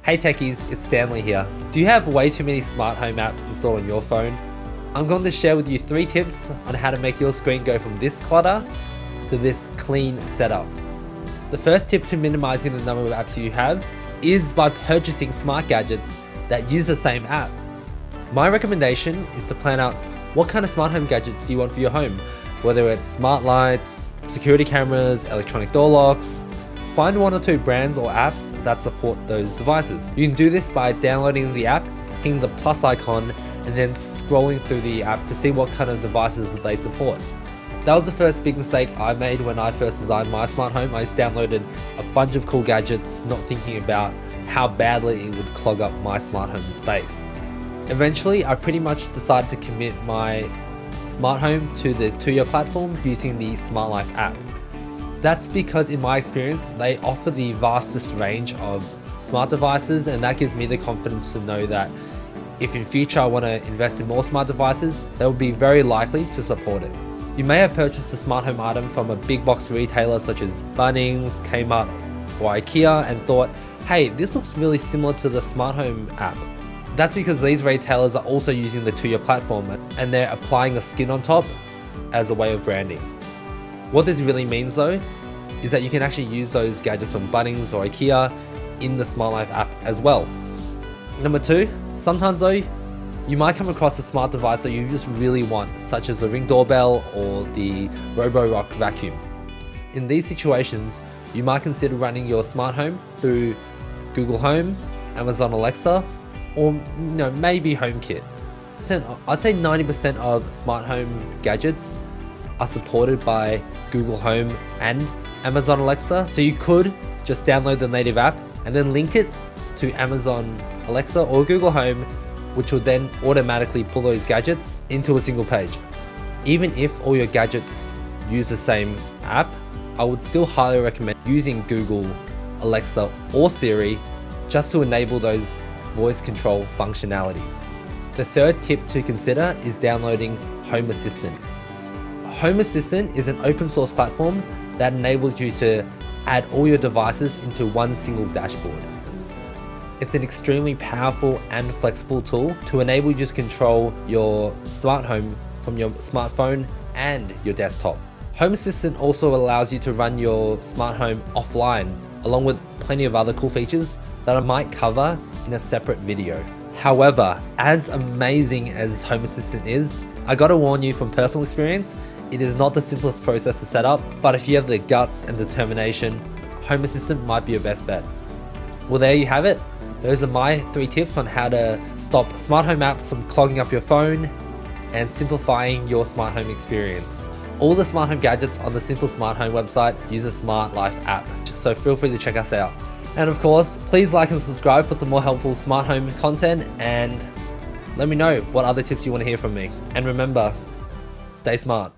Hey techies, it's Stanley here. Do you have way too many smart home apps installed on your phone? I'm going to share with you 3 tips on how to make your screen go from this clutter to this clean setup. The first tip to minimizing the number of apps you have is by purchasing smart gadgets that use the same app. My recommendation is to plan out what kind of smart home gadgets do you want for your home, whether it's smart lights, security cameras, electronic door locks. Find 1 or 2 brands or apps that support those devices. You can do this by downloading the app, hitting the plus icon, and then scrolling through the app to see what kind of devices they support. That was the first big mistake I made when I first designed my smart home. I just downloaded a bunch of cool gadgets, not thinking about how badly it would clog up my smart home space. Eventually, I pretty much decided to commit my smart home to the Tuya platform using the Smart Life app. That's because in my experience, they offer the vastest range of smart devices, and that gives me the confidence to know that if in future I want to invest in more smart devices, they will be very likely to support it. You may have purchased a smart home item from a big box retailer such as Bunnings, Kmart or IKEA and thought, hey, this looks really similar to the smart home app. That's because these retailers are also using the Tuya platform and they're applying a skin on top as a way of branding. What this really means though, is that you can actually use those gadgets from Bunnings or IKEA in the Smart Life app as well. Number 2, sometimes though, you might come across a smart device that you just really want, such as the Ring doorbell or the Roborock vacuum. In these situations, you might consider running your smart home through Google Home, Amazon Alexa, or maybe HomeKit. I'd say 90% of smart home gadgets are supported by Google Home and Amazon Alexa. So you could just download the native app and then link it to Amazon Alexa or Google Home, which will then automatically pull those gadgets into a single page. Even if all your gadgets use the same app, I would still highly recommend using Google, Alexa, or Siri just to enable those voice control functionalities. The third tip to consider is downloading HomeAssistant. HomeAssistant is an open source platform that enables you to add all your devices into one single dashboard. It's an extremely powerful and flexible tool to enable you to control your smart home from your smartphone and your desktop. HomeAssistant also allows you to run your smart home offline, along with plenty of other cool features that I might cover in a separate video. However, as amazing as HomeAssistant is, I gotta warn you from personal experience, it is not the simplest process to set up, but if you have the guts and determination, HomeAssistant might be your best bet. Well, there you have it. Those are my 3 tips on how to stop smart home apps from clogging up your phone and simplifying your smart home experience. All the smart home gadgets on the Simple Smart Home website use a Smart Life app, so feel free to check us out. And of course, please like and subscribe for some more helpful smart home content, and let me know what other tips you want to hear from me. And remember, stay smart.